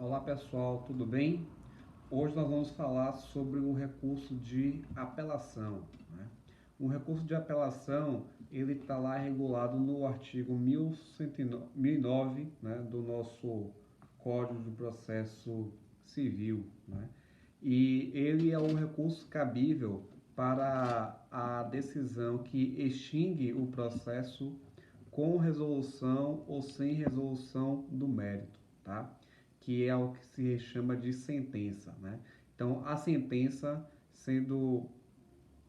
Olá pessoal, tudo bem? Hoje nós vamos falar sobre o recurso de apelação, né? O recurso de apelação, ele está lá regulado no artigo 1109, né, do nosso Código de Processo Civil, né? E ele é um recurso cabível para a decisão que extingue o processo com resolução ou sem resolução do mérito, tá? Que é o que se chama de sentença, né? Então, a sentença, sendo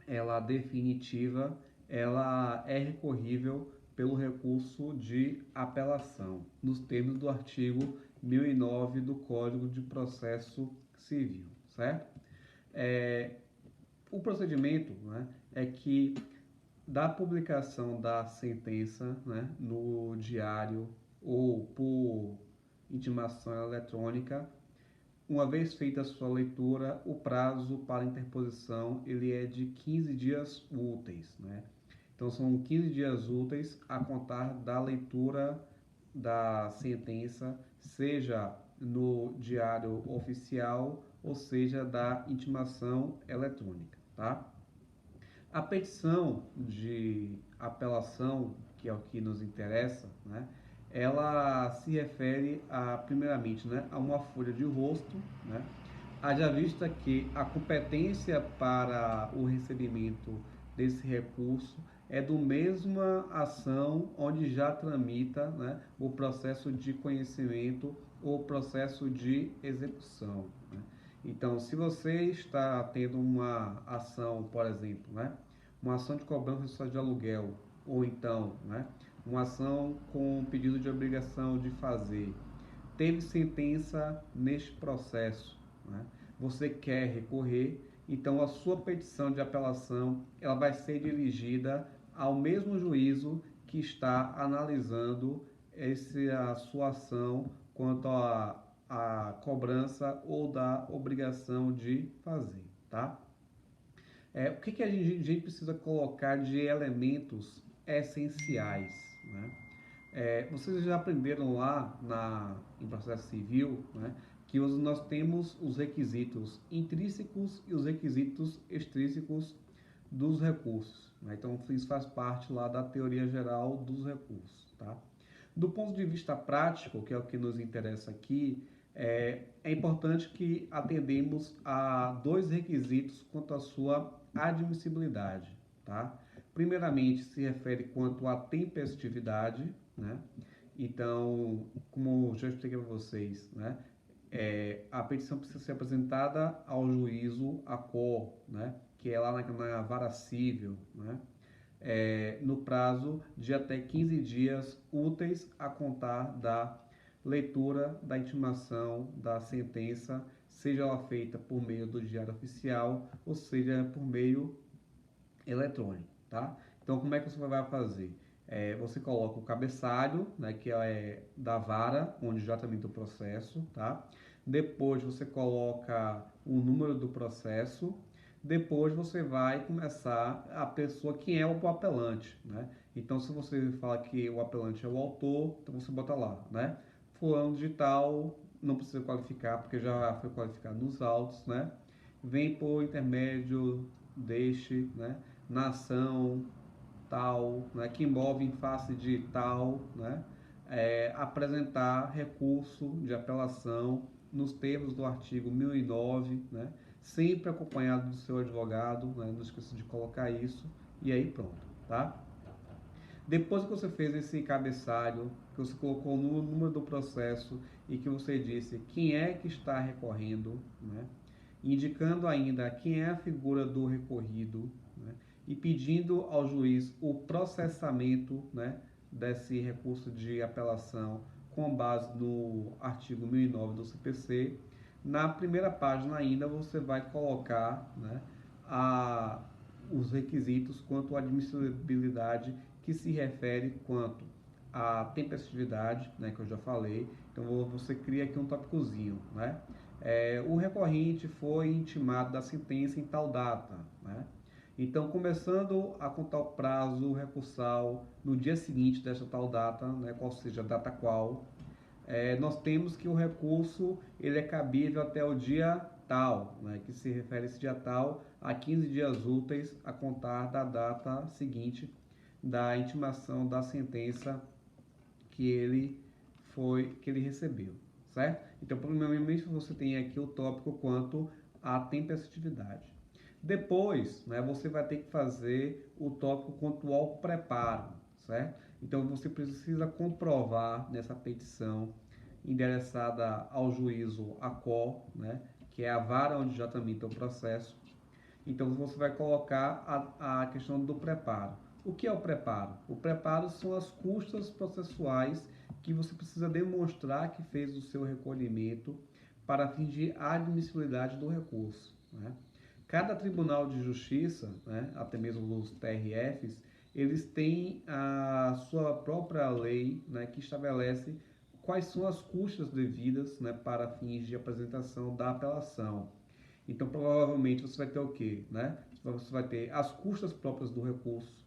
ela definitiva, ela é recorrível pelo recurso de apelação, nos termos do artigo 1009 do Código de Processo Civil, certo? É, o procedimento, né, é que da publicação da sentença, né, no diário ou por intimação eletrônica, uma vez feita a sua leitura, o prazo para interposição ele é de 15 dias úteis, né? Então são 15 dias úteis a contar da leitura da sentença, seja no diário oficial ou seja da intimação eletrônica, tá? A petição de apelação, que é o que nos interessa, né, ela se refere a, primeiramente, né, a uma folha de rosto, né, haja vista que a competência para o recebimento desse recurso é do mesma ação onde já tramita, né, o processo de conhecimento ou processo de execução, né? Então, se você está tendo uma ação, por exemplo, né, uma ação de cobrança de aluguel, ou então, né, uma ação com pedido de obrigação de fazer, teve sentença neste processo, né, você quer recorrer, então a sua petição de apelação ela vai ser dirigida ao mesmo juízo que está analisando a sua ação quanto a cobrança ou da obrigação de fazer, tá? O que a gente precisa colocar de elementos essenciais, né? Vocês já aprenderam lá em processo civil, né, que nós temos os requisitos intrínsecos e os requisitos extrínsecos dos recursos, né? Então isso faz parte lá da teoria geral dos recursos, tá? Do ponto de vista prático, que é o que nos interessa aqui, é importante que atendemos a dois requisitos quanto à sua admissibilidade, tá? Primeiramente, se refere quanto à tempestividade, né? Então, como já expliquei para vocês, né? A petição precisa ser apresentada ao juízo a cor, né? Que é lá na vara civil, né? No prazo de até 15 dias úteis a contar da leitura da intimação da sentença, seja ela feita por meio do diário oficial ou seja por meio eletrônico, tá? Então, como é que você vai fazer? Você coloca o cabeçalho, né, que é da vara, onde já tramita o processo, tá? Depois você coloca o número do processo. Depois você vai começar a pessoa, quem é o apelante, né? Então, se você fala que o apelante é o autor, então você bota lá, né? Fulano de tal, não precisa qualificar, porque já foi qualificado nos autos, né? Vem por intermédio deste, né? Nação tal, né, que envolve em face de tal, né, apresentar recurso de apelação nos termos do artigo 1009, né, sempre acompanhado do seu advogado, né, não esqueça de colocar isso, e aí pronto, tá? Depois que você fez esse cabeçalho, que você colocou no número do processo e que você disse quem é que está recorrendo, né, indicando ainda quem é a figura do recorrido, né, e pedindo ao juiz o processamento, né, desse recurso de apelação com base no artigo 1009 do CPC. Na primeira página ainda você vai colocar, né, os requisitos quanto à admissibilidade que se refere quanto à tempestividade, né, que eu já falei. Então você cria aqui um tópicozinho, né? O recorrente foi intimado da sentença em tal data, né? Então, começando a contar o prazo recursal no dia seguinte desta tal data, né, qual seja a data qual, nós temos que o recurso ele é cabível até o dia tal, né, que se refere a esse dia tal a 15 dias úteis a contar da data seguinte da intimação da sentença que ele recebeu, certo? Então, primeiramente você tem aqui o tópico quanto à tempestividade. Depois, né, você vai ter que fazer o tópico quanto ao preparo, certo? Então, você precisa comprovar nessa petição endereçada ao juízo ACOR, né, que é a vara onde já tramita o processo. Então, você vai colocar a questão do preparo. O que é o preparo? O preparo são as custas processuais que você precisa demonstrar que fez o seu recolhimento para fingir a admissibilidade do recurso, né? Cada tribunal de justiça, né, até mesmo os TRFs, eles têm a sua própria lei, né, que estabelece quais são as custas devidas, né, para fins de apresentação da apelação. Então, provavelmente, você vai ter o quê? Né? Você vai ter as custas próprias do recurso,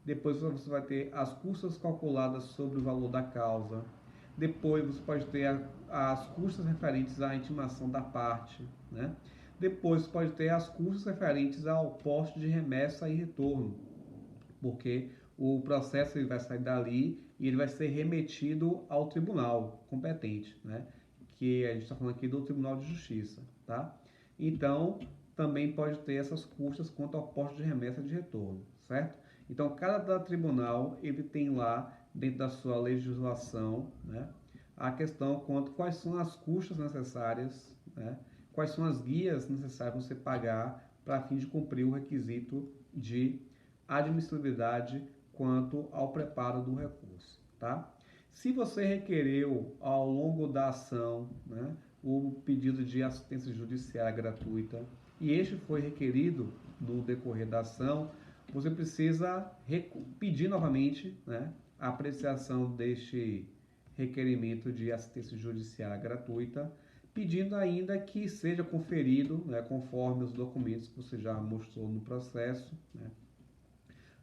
depois você vai ter as custas calculadas sobre o valor da causa, depois você pode ter as custas referentes à intimação da parte, né? Depois você pode ter as custas referentes ao posto de remessa e retorno, porque o processo ele vai sair dali e ele vai ser remetido ao tribunal competente, né? Que a gente está falando aqui do Tribunal de Justiça, tá? Então, também pode ter essas custas quanto ao posto de remessa de retorno, certo? Então, cada tribunal ele tem lá dentro da sua legislação, né, a questão quanto quais são as custas necessárias, né, quais são as guias necessárias para você pagar para fim de cumprir o requisito de admissibilidade quanto ao preparo do recurso, tá? Se você requereu ao longo da ação, né, o pedido de assistência judiciária gratuita e este foi requerido no decorrer da ação, você precisa pedir novamente, né, a apreciação deste requerimento de assistência judiciária gratuita, pedindo ainda que seja conferido, né, conforme os documentos que você já mostrou no processo, né,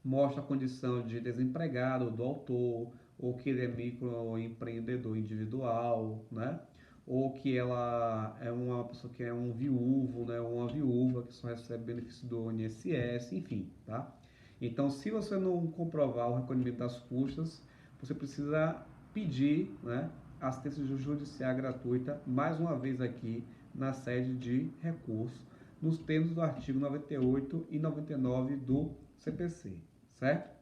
mostra a condição de desempregado do autor, ou que ele é microempreendedor individual, né? Ou que ela é uma pessoa que é um viúvo, né? Ou uma viúva que só recebe benefício do INSS, enfim, tá? Então, se você não comprovar o recolhimento das custas, você precisa pedir, né, assistência judiciária gratuita, mais uma vez aqui na sede de recurso, nos termos do artigo 98 e 99 do CPC, certo?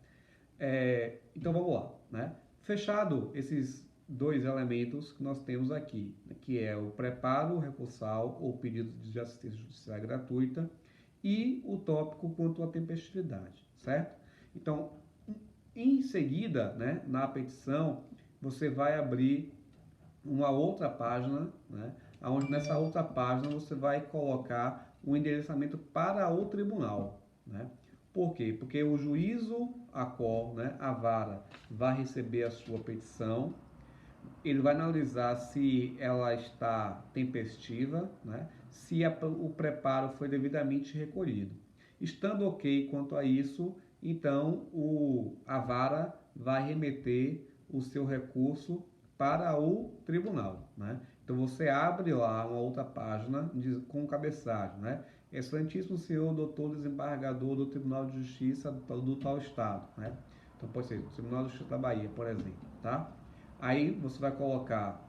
Então vamos lá, né? Fechado esses dois elementos que nós temos aqui, que é o preparo recursal ou pedido de assistência judiciária gratuita e o tópico quanto à tempestividade, certo? Então, em seguida, né, na petição, você vai abrir uma outra página, né, onde nessa outra página você vai colocar o endereçamento para o tribunal, né? Por quê? Porque o juízo ACOR, né, a vara, vai receber a sua petição, ele vai analisar se ela está tempestiva, né, se o preparo foi devidamente recolhido. Estando ok quanto a isso, então a vara vai remeter o seu recurso para o tribunal, né? Então você abre lá uma outra página com cabeçalho, né? Excelentíssimo senhor doutor desembargador do Tribunal de Justiça do tal estado, né? Então pode ser o Tribunal de Justiça da Bahia, por exemplo, tá? Aí você vai colocar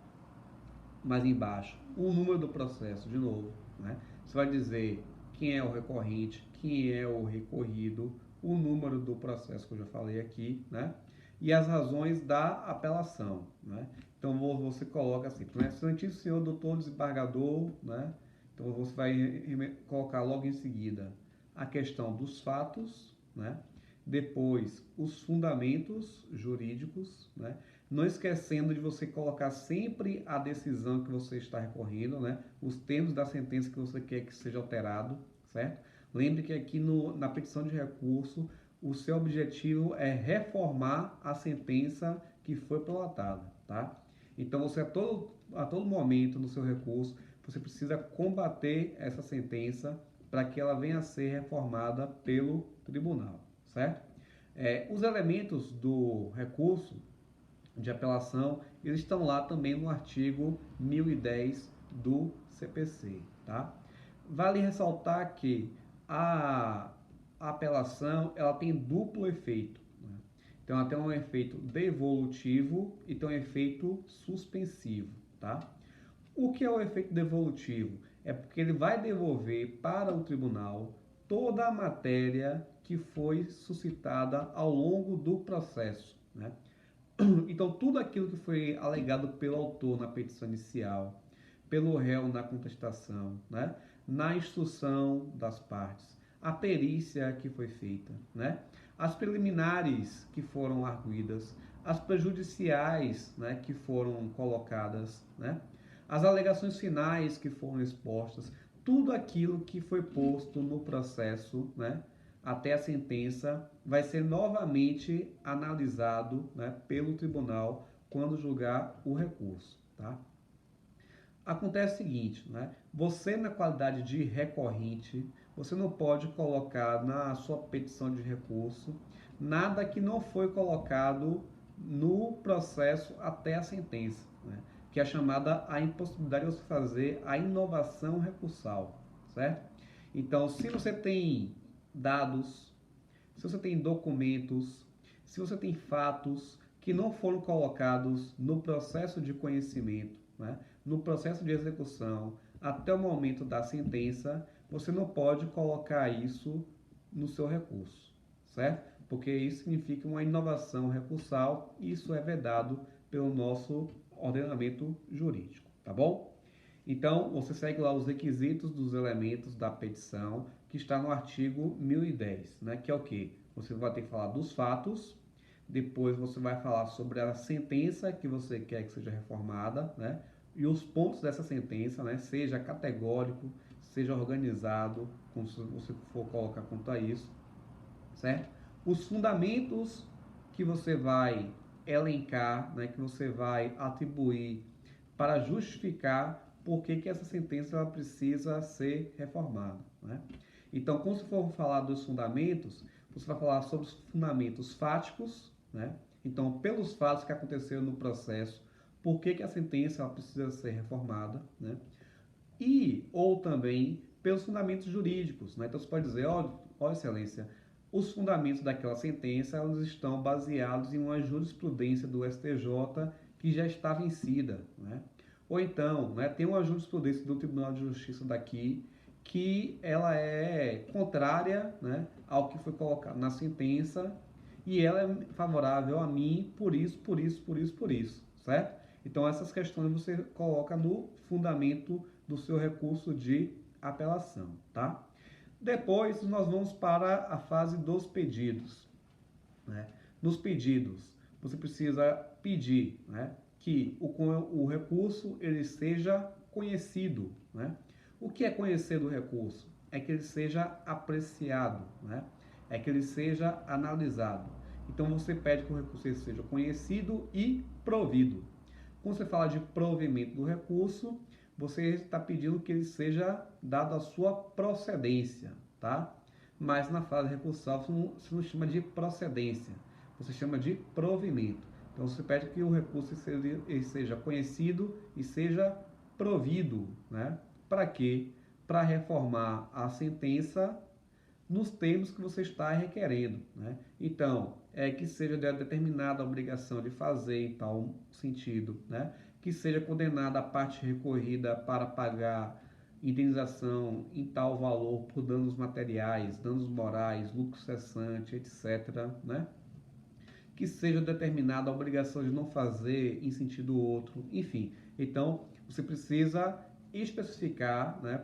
mais embaixo o número do processo de novo, né? Você vai dizer quem é o recorrente, quem é o recorrido, o número do processo que eu já falei aqui, né? E as razões da apelação, né? Então você coloca assim, né? Excelentíssimo senhor doutor desembargador, né? Então você vai colocar logo em seguida a questão dos fatos, né? Depois os fundamentos jurídicos, né? Não esquecendo de você colocar sempre a decisão que você está recorrendo, né? Os termos da sentença que você quer que seja alterado, certo? Lembre que aqui na petição de recurso, o seu objetivo é reformar a sentença que foi prolatada, tá? Então, você a todo momento no seu recurso, você precisa combater essa sentença para que ela venha a ser reformada pelo tribunal, certo? Os elementos do recurso de apelação, eles estão lá também no artigo 1010 do CPC, tá? Vale ressaltar que a apelação ela tem duplo efeito, né? Então ela tem um efeito devolutivo e tem um efeito suspensivo, tá? O que é o efeito devolutivo? É porque ele vai devolver para o tribunal toda a matéria que foi suscitada ao longo do processo, né? Então, tudo aquilo que foi alegado pelo autor na petição inicial, pelo réu na contestação, né? Na instrução das partes, a perícia que foi feita, né? As preliminares que foram arguidas, as prejudiciais, né, que foram colocadas, né? As alegações finais que foram expostas, tudo aquilo que foi posto no processo, né, até a sentença, vai ser novamente analisado, né, pelo tribunal quando julgar o recurso, tá? Acontece o seguinte, né? Você na qualidade de recorrente, você não pode colocar na sua petição de recurso nada que não foi colocado no processo até a sentença, né? Que é chamada a impossibilidade de você fazer a inovação recursal, certo? Então, se você tem dados, se você tem documentos, se você tem fatos que não foram colocados no processo de conhecimento, né, no processo de execução, até o momento da sentença, você não pode colocar isso no seu recurso, certo? Porque isso significa uma inovação recursal e isso é vedado pelo nosso ordenamento jurídico, tá bom? Então, você segue lá os requisitos dos elementos da petição, que está no artigo 1010, né? Que é o quê? Você vai ter que falar dos fatos, depois você vai falar sobre a sentença que você quer que seja reformada, né? E os pontos dessa sentença, né? Seja categórico, seja organizado, como se você for colocar quanto a isso, certo? Os fundamentos que você vai elencar, né? Que você vai atribuir para justificar por que essa sentença ela precisa ser reformada, né? Então, quando você for falar dos fundamentos, você vai falar sobre os fundamentos fáticos, né? Então, pelos fatos que aconteceram no processo, por que a sentença ela precisa ser reformada, né? E ou também pelos fundamentos jurídicos, né? Então, você pode dizer, ó excelência, os fundamentos daquela sentença eles estão baseados em uma jurisprudência do STJ que já está vencida, né? Ou então, né, tem uma jurisprudência do Tribunal de Justiça daqui que ela é contrária, né, ao que foi colocado na sentença e ela é favorável a mim por isso, por isso, por isso, por isso, certo? Então essas questões você coloca no fundamento do seu recurso de apelação, tá? Depois nós vamos para a fase dos pedidos, né? Nos pedidos, você precisa pedir, né, que o recurso ele seja conhecido, né? O que é conhecer do recurso? É que ele seja apreciado, né? É que ele seja analisado. Então você pede que o recurso seja conhecido e provido. Quando você fala de provimento do recurso, você está pedindo que ele seja dado a sua procedência, tá? Mas na fase recursal você não chama de procedência, você chama de provimento. Então você pede que o recurso ele seja conhecido e seja provido, né? Para quê? Para reformar a sentença nos termos que você está requerendo, né? Então, é que seja determinada a obrigação de fazer em tal sentido, né? Que seja condenada a parte recorrida para pagar indenização em tal valor por danos materiais, danos morais, lucro cessante, etc., né? Que seja determinada a obrigação de não fazer em sentido outro, enfim. Então, você precisa especificar, né,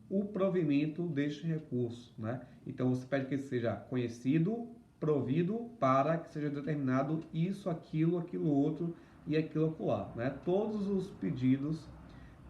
o provimento deste recurso, né? Então, você pede que ele seja conhecido, provido para que seja determinado isso, aquilo, aquilo outro e aquilo acolá, né? Todos os pedidos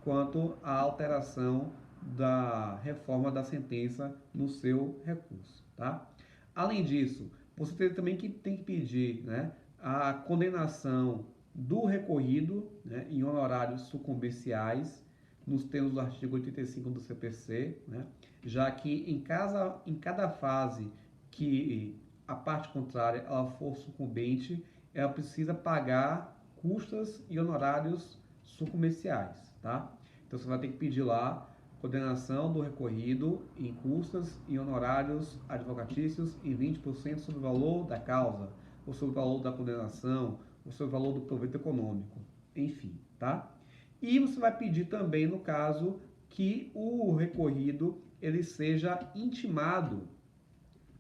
quanto à alteração da reforma da sentença no seu recurso, tá? Além disso, você também tem que pedir, né, a condenação do recorrido, né, em honorários sucumbenciais, nos termos do artigo 85 do CPC, né, já que em cada fase que a parte contrária ela for sucumbente, ela precisa pagar custas e honorários sucumbenciais, tá? Então você vai ter que pedir lá condenação do recorrido em custas e honorários advocatícios em 20% sobre o valor da causa, ou sobre o valor da condenação, ou sobre o valor do proveito econômico, enfim, tá? E você vai pedir também, no caso, que o recorrido ele seja intimado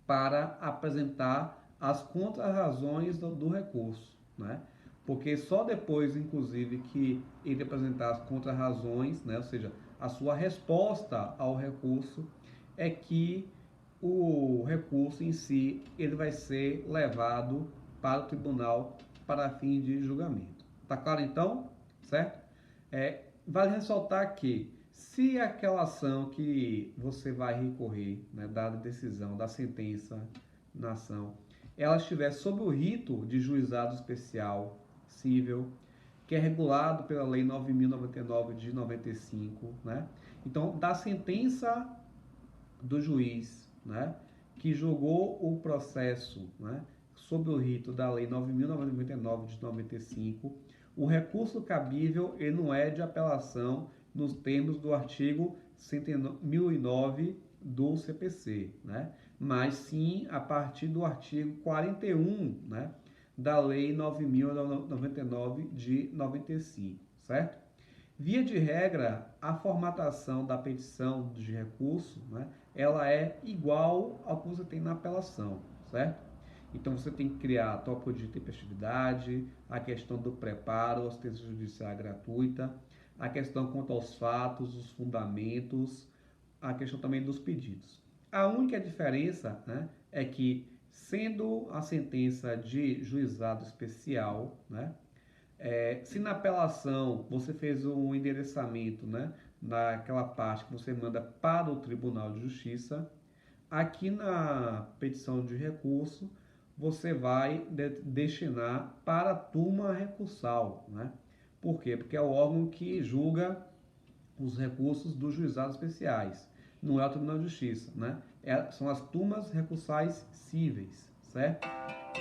para apresentar as contrarrazões do recurso, né? Porque só depois, inclusive, que ele apresentar as contrarrazões, né? Ou seja, a sua resposta ao recurso, é que o recurso em si ele vai ser levado para o tribunal para fim de julgamento. Tá claro então? Certo? Vale ressaltar que se aquela ação que você vai recorrer, né, da decisão, da sentença na ação, ela estiver sob o rito de juizado especial cível, que é regulado pela Lei 9.099 de 95, né? Então, da sentença do juiz, né, que julgou o processo, né, sob o rito da Lei 9.099 de 95, o recurso cabível ele não é de apelação nos termos do artigo 1009 do CPC, né? Mas sim a partir do artigo 41, né, da Lei 9.099 de 95, certo? Via de regra, a formatação da petição de recurso, né, ela é igual ao que você tem na apelação, certo? Então você tem que criar tópico de tempestividade, a questão do preparo, assistência judicial gratuita, a questão quanto aos fatos, os fundamentos, a questão também dos pedidos. A única diferença, né, é que, sendo a sentença de juizado especial, né, se na apelação você fez um endereçamento, né, naquela parte que você manda para o Tribunal de Justiça, aqui na petição de recurso você vai destinar para a turma recursal, né? Por quê? Porque é o órgão que julga os recursos dos juizados especiais, não é o Tribunal de Justiça, né? São as turmas recursais cíveis, certo?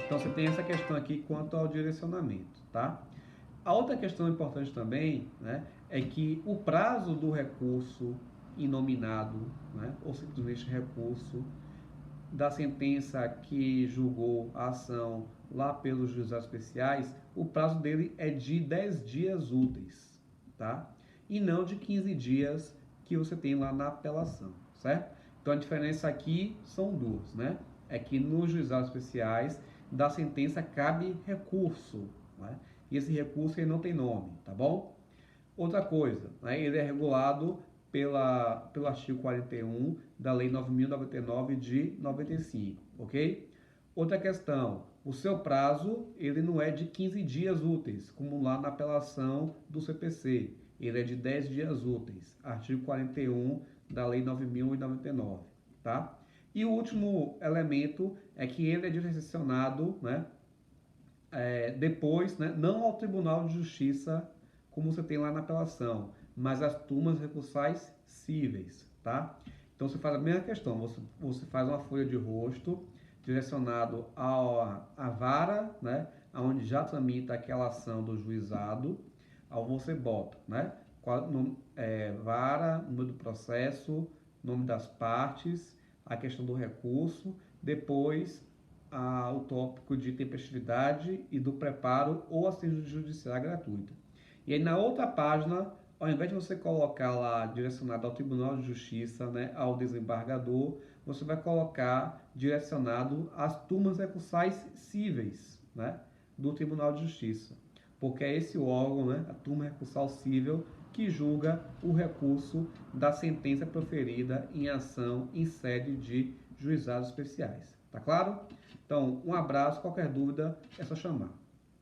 Então você tem essa questão aqui quanto ao direcionamento, tá? A outra questão importante também, né, é que o prazo do recurso inominado, né, ou simplesmente recurso, da sentença que julgou a ação lá pelos juizados especiais, o prazo dele é de 10 dias úteis, tá? E não de 15 dias que você tem lá na apelação, certo? Então a diferença aqui são duas, né? É que nos juizados especiais da sentença cabe recurso, né? E esse recurso ele não tem nome, tá bom? Outra coisa, né? Ele é regulado pelo artigo 41 da Lei 9.099 de 95, ok? Outra questão, o seu prazo ele não é de 15 dias úteis, como lá na apelação do CPC, ele é de 10 dias úteis, artigo 41 da Lei 9.099, tá? E o último elemento é que ele é direcionado, né, depois, né, não ao Tribunal de Justiça, como você tem lá na apelação, mas as turmas recursais cíveis, tá? Então você faz a mesma questão, você faz uma folha de rosto direcionado à vara, né, onde já tramita aquela ação do juizado, ao você bota, né, vara, número do processo, nome das partes, a questão do recurso, depois o tópico de tempestividade e do preparo ou assistência judicial gratuita. E aí na outra página, ao invés de você colocar lá direcionado ao Tribunal de Justiça, né, ao desembargador, você vai colocar direcionado às turmas recursais cíveis, né, do Tribunal de Justiça. Porque é esse o órgão, né, a turma recursal cível, que julga o recurso da sentença proferida em ação em sede de juizados especiais. Tá claro? Então, um abraço, qualquer dúvida é só chamar.